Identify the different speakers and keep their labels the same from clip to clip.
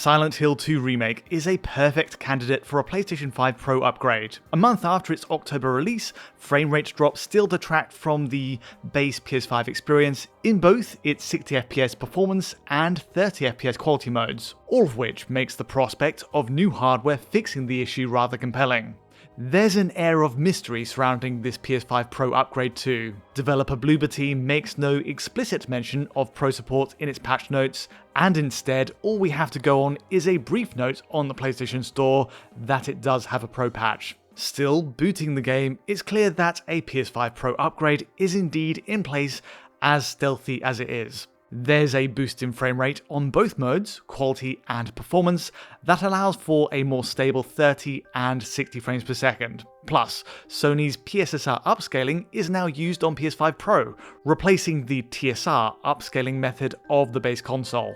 Speaker 1: Silent Hill 2 Remake is a perfect candidate for a PlayStation 5 Pro upgrade. A month after its October release, frame rate drops still detract from the base PS5 experience in both its 60fps performance and 30fps quality modes, all of which makes the prospect of new hardware fixing the issue rather compelling. There's an air of mystery surrounding this PS5 Pro upgrade too. Developer Bloober team makes no explicit mention of Pro support in its patch notes, and instead all we have to go on is a brief note on the PlayStation Store that it does have a Pro patch. Still, booting the game, it's clear that a PS5 Pro upgrade is indeed in place, as stealthy as it is. There's a boost in frame rate on both modes, quality and performance, that allows for a more stable 30 and 60 frames per second. Plus, Sony's PSSR upscaling is now used on PS5 Pro, replacing the TSR upscaling method of the base console.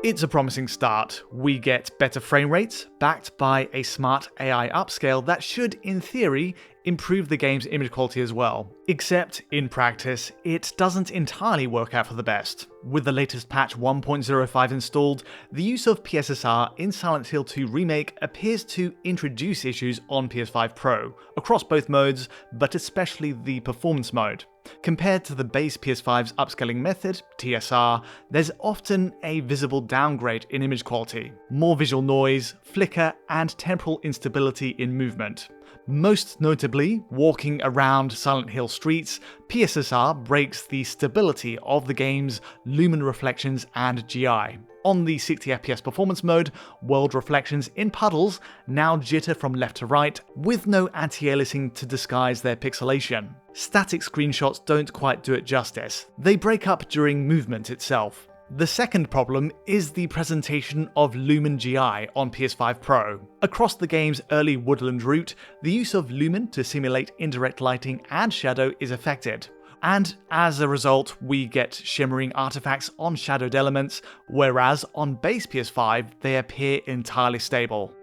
Speaker 1: It's a promising start. We get better frame rates, backed by a smart AI upscale that should, in theory, improve the game's image quality as well. Except, in practice, it doesn't entirely work out for the best. With the latest patch 1.05 installed, the use of PSSR in Silent Hill 2 Remake appears to introduce issues on PS5 Pro, across both modes, but especially the performance mode. Compared to the base PS5's upscaling method, TSR, there's often a visible downgrade in image quality, more visual noise, flicker, and temporal instability in movement. Most notably, walking around Silent Hill streets, PSSR breaks the stability of the game's lumen reflections and GI. On the 60fps performance mode, world reflections in puddles now jitter from left to right, with no anti-aliasing to disguise their pixelation. Static screenshots don't quite do it justice. They break up during movement itself. The second problem is the presentation of Lumen GI on PS5 Pro. Across the game's early woodland route, the use of Lumen to simulate indirect lighting and shadow is affected. And as a result, we get shimmering artifacts on shadowed elements, whereas on base PS5 they appear entirely stable.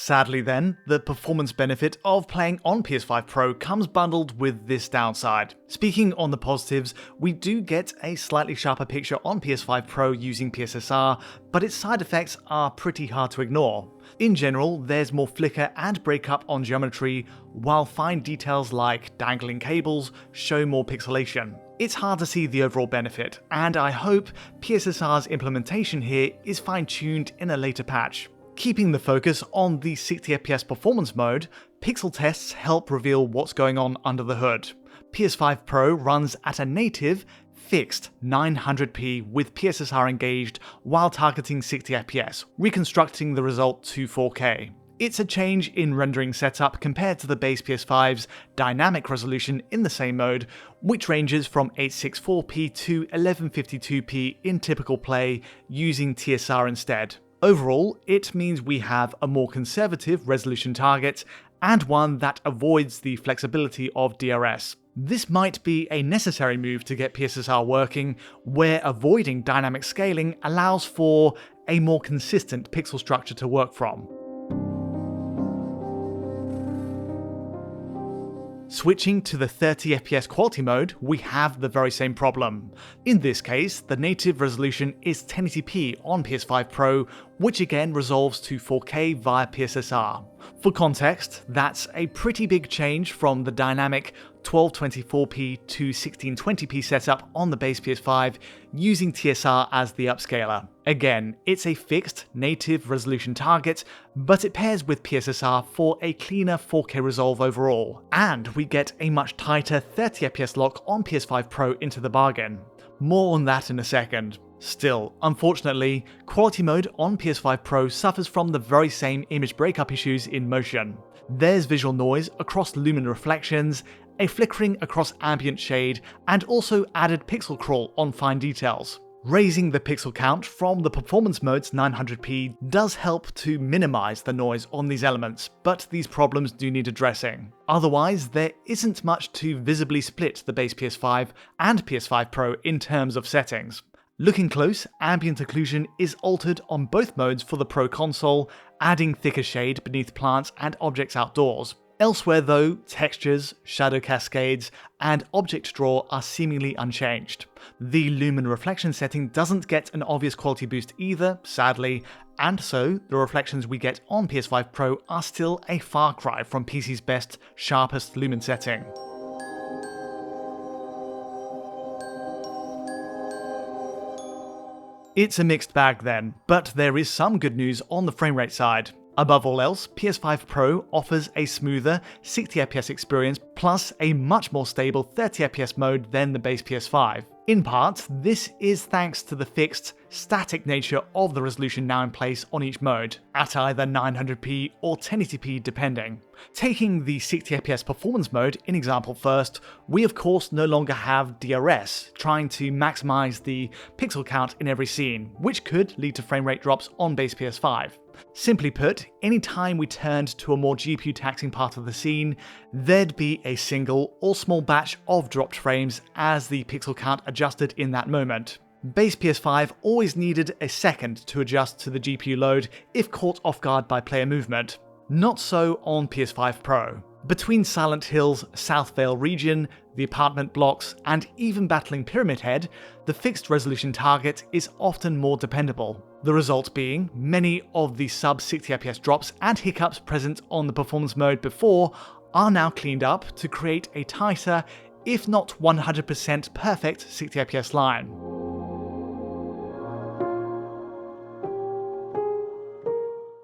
Speaker 1: Sadly then, the performance benefit of playing on PS5 Pro comes bundled with this downside. Speaking on the positives, we do get a slightly sharper picture on PS5 Pro using PSSR, but its side effects are pretty hard to ignore. In general, there's more flicker and breakup on geometry, while fine details like dangling cables show more pixelation. It's hard to see the overall benefit, and I hope PSSR's implementation here is fine-tuned in a later patch. Keeping the focus on the 60fps performance mode, pixel tests help reveal what's going on under the hood. PS5 Pro runs at a native, fixed 900p with PSSR engaged while targeting 60fps, reconstructing the result to 4K. It's a change in rendering setup compared to the base PS5's dynamic resolution in the same mode, which ranges from 864p to 1152p in typical play using TSR instead. Overall, it means we have a more conservative resolution target and one that avoids the flexibility of DRS. This might be a necessary move to get PSSR working, where avoiding dynamic scaling allows for a more consistent pixel structure to work from. Switching to the 30fps quality mode, we have the very same problem. In this case, the native resolution is 1080p on PS5 Pro, which again resolves to 4K via PSSR. For context, that's a pretty big change from the dynamic 1224p to 1620p setup on the base PS5 using TSR as the upscaler. Again, it's a fixed native resolution target, but it pairs with PSSR for a cleaner 4K resolve overall, and we get a much tighter 30fps lock on PS5 Pro into the bargain. More on that in a second. Still, unfortunately, quality mode on PS5 Pro suffers from the very same image breakup issues in motion. There's visual noise across lumen reflections, a flickering across ambient shade, and also added pixel crawl on fine details. Raising the pixel count from the performance mode's 900p does help to minimize the noise on these elements, but these problems do need addressing. Otherwise, there isn't much to visibly split the base PS5 and PS5 Pro in terms of settings. Looking close, ambient occlusion is altered on both modes for the Pro console, adding thicker shade beneath plants and objects outdoors. Elsewhere though, textures, shadow cascades, and object draw are seemingly unchanged. The lumen reflection setting doesn't get an obvious quality boost either, sadly, and so the reflections we get on PS5 Pro are still a far cry from PC's best, sharpest lumen setting. It's a mixed bag then, but there is some good news on the framerate side. Above all else, PS5 Pro offers a smoother 60fps experience plus a much more stable 30fps mode than the base PS5. In part, this is thanks to the fixed, static nature of the resolution now in place on each mode, at either 900p or 1080p depending. Taking the 60fps performance mode in example first, we of course no longer have DRS, trying to maximize the pixel count in every scene, which could lead to frame rate drops on base PS5. Simply put, any time we turned to a more GPU taxing part of the scene, there'd be a single or small batch of dropped frames as the pixel count adjusted in that moment. Base PS5 always needed a second to adjust to the GPU load if caught off guard by player movement. Not so on PS5 Pro. Between Silent Hill's South Vale region, the apartment blocks, and even battling Pyramid Head, the fixed resolution target is often more dependable. The result being, many of the sub 60fps drops and hiccups present on the performance mode before are now cleaned up to create a tighter, if not 100% perfect 60fps line.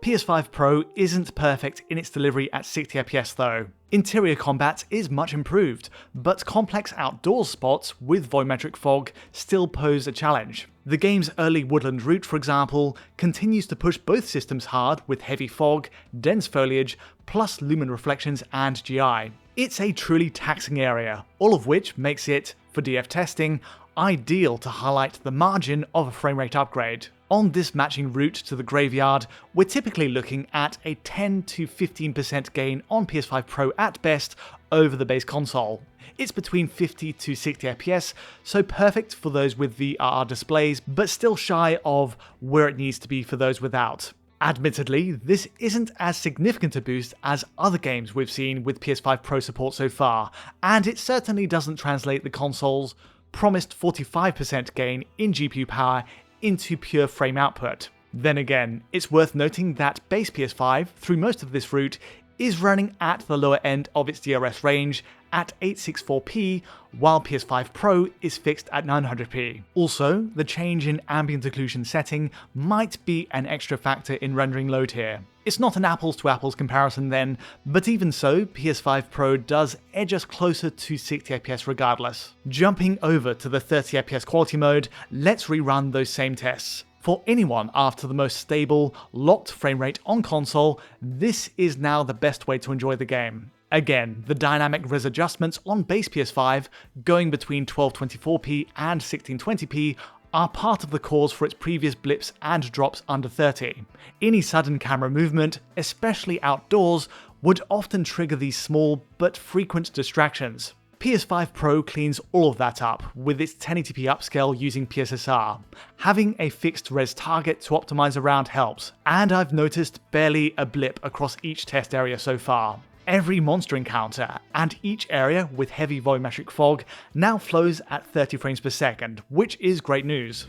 Speaker 1: PS5 Pro isn't perfect in its delivery at 60fps though. Interior combat is much improved, but complex outdoors spots with volumetric fog still pose a challenge. The game's early woodland route, for example, continues to push both systems hard with heavy fog, dense foliage, plus lumen reflections and GI. It's a truly taxing area, all of which makes it, for DF testing, ideal to highlight the margin of a framerate upgrade. On this matching route to the graveyard, we're typically looking at a 10 to 15% gain on PS5 Pro at best over the base console. It's between 50 to 60 FPS, so perfect for those with VRR displays, but still shy of where it needs to be for those without. Admittedly, this isn't as significant a boost as other games we've seen with PS5 Pro support so far, and it certainly doesn't translate the console's promised 45% gain in GPU power into pure frame output. Then again, it's worth noting that base PS5, through most of this route, is running at the lower end of its DRS range at 864p, while PS5 Pro is fixed at 900p. Also, the change in ambient occlusion setting might be an extra factor in rendering load here. It's not an apples to apples comparison then, but even so, PS5 Pro does edge us closer to 60fps regardless. Jumping over to the 30fps quality mode, let's rerun those same tests. For anyone after the most stable, locked frame rate on console, this is now the best way to enjoy the game. Again, the dynamic res adjustments on base PS5, going between 1224p and 1620p, are part of the cause for its previous blips and drops under 30. Any sudden camera movement, especially outdoors, would often trigger these small but frequent distractions. PS5 Pro cleans all of that up with its 1080p upscale using PSSR. Having a fixed res target to optimize around helps, and I've noticed barely a blip across each test area so far. Every monster encounter, and each area with heavy volumetric fog, now flows at 30 frames per second, which is great news.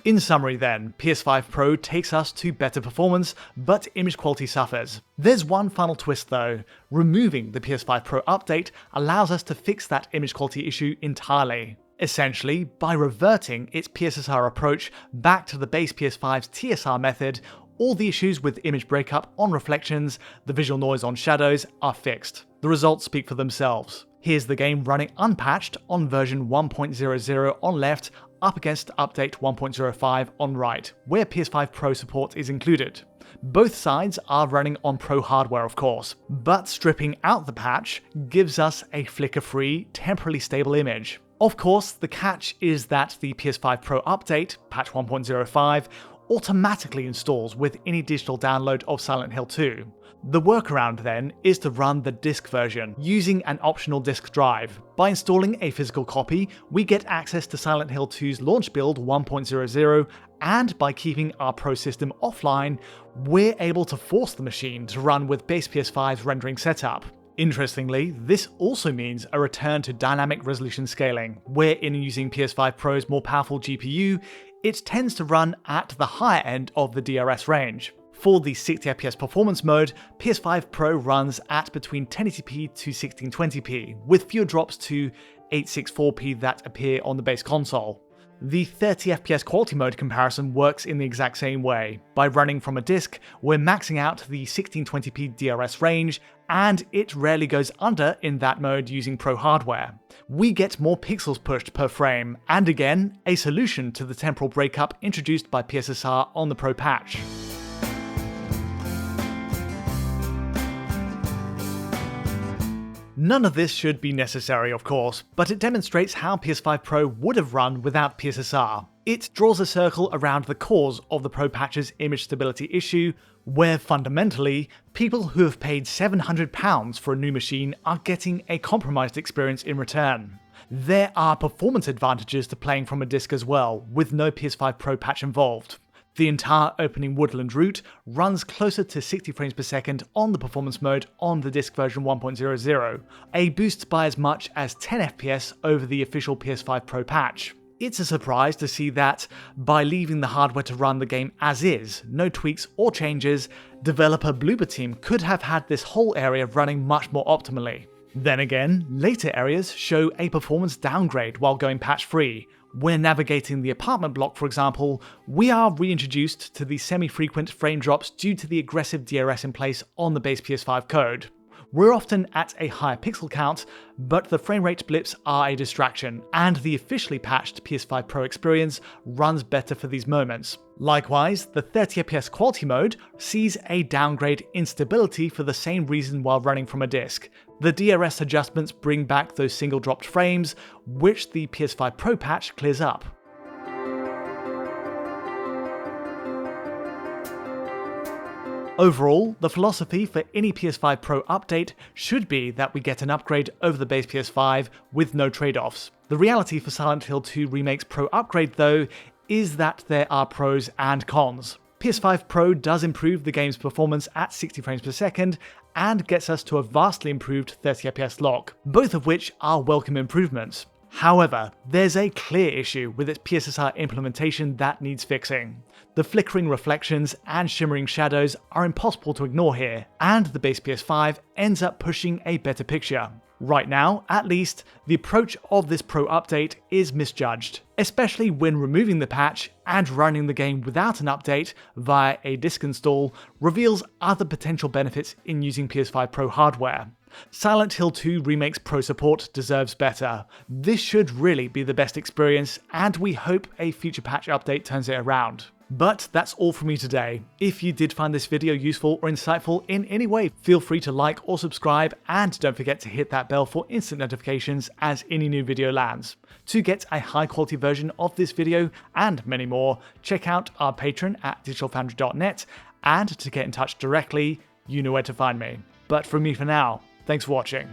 Speaker 1: In summary then, PS5 Pro takes us to better performance, but image quality suffers. There's one final twist though. Removing the PS5 Pro update allows us to fix that image quality issue entirely. Essentially, by reverting its PSSR approach back to the base PS5's TSR method, all the issues with image breakup on reflections, the visual noise on shadows are fixed. The results speak for themselves. Here's the game running unpatched on version 1.00 on left, up against update 1.05 on right, where PS5 Pro support is included. Both sides are running on Pro hardware of course, but stripping out the patch gives us a flicker-free, temporally stable image. Of course, the catch is that the PS5 Pro update, patch 1.05, automatically installs with any digital download of Silent Hill 2. The workaround then is to run the disk version, using an optional disk drive. By installing a physical copy, we get access to Silent Hill 2's launch build 1.00 and by keeping our Pro system offline, we're able to force the machine to run with base PS5's rendering setup. Interestingly, this also means a return to dynamic resolution scaling, where in using PS5 Pro's more powerful GPU, it tends to run at the higher end of the DRS range. For the 60fps performance mode, PS5 Pro runs at between 1080p to 1620p, with fewer drops to 864p that appear on the base console. The 30fps quality mode comparison works in the exact same way. By running from a disc, we're maxing out the 1620p DRS range, and it rarely goes under in that mode using Pro hardware. We get more pixels pushed per frame, and again, a solution to the temporal breakup introduced by PSSR on the Pro patch. None of this should be necessary, of course, but it demonstrates how PS5 Pro would have run without PSSR. It draws a circle around the cause of the Pro patch's image stability issue, where fundamentally, people who have paid £700 for a new machine are getting a compromised experience in return. There are performance advantages to playing from a disc as well, with no PS5 Pro patch involved. The entire opening woodland route runs closer to 60 frames per second on the performance mode on the disc version 1.00, a boost by as much as 10 FPS over the official PS5 Pro patch. It's a surprise to see that, by leaving the hardware to run the game as is, no tweaks or changes, developer Bloober team could have had this whole area running much more optimally. Then again, later areas show a performance downgrade while going patch-free. When navigating the apartment block, for example, we are reintroduced to the semi-frequent frame drops due to the aggressive DRS in place on the base PS5 code. We're often at a higher pixel count, but the frame rate blips are a distraction, and the officially patched PS5 Pro experience runs better for these moments. Likewise, the 30fps quality mode sees a downgrade in stability for the same reason while running from a disc. The DRS adjustments bring back those single dropped frames, which the PS5 Pro patch clears up. Overall, the philosophy for any PS5 Pro update should be that we get an upgrade over the base PS5 with no trade-offs. The reality for Silent Hill 2 Remake's Pro upgrade, though, is that there are pros and cons. PS5 Pro does improve the game's performance at 60 frames per second and gets us to a vastly improved 30fps lock, both of which are welcome improvements. However, there's a clear issue with its PSSR implementation that needs fixing. The flickering reflections and shimmering shadows are impossible to ignore here, and the base PS5 ends up pushing a better picture. Right now, at least, the approach of this Pro update is misjudged, especially when removing the patch and running the game without an update via a disk install reveals other potential benefits in using PS5 Pro hardware. Silent Hill 2 Remake's Pro support deserves better. This should really be the best experience, and we hope a future patch update turns it around. But that's all from me today. If you did find this video useful or insightful in any way, feel free to like or subscribe, and don't forget to hit that bell for instant notifications as any new video lands. To get a high quality version of this video and many more, check out our Patreon at digitalfoundry.net, and to get in touch directly, you know where to find me. But from me for now, thanks for watching.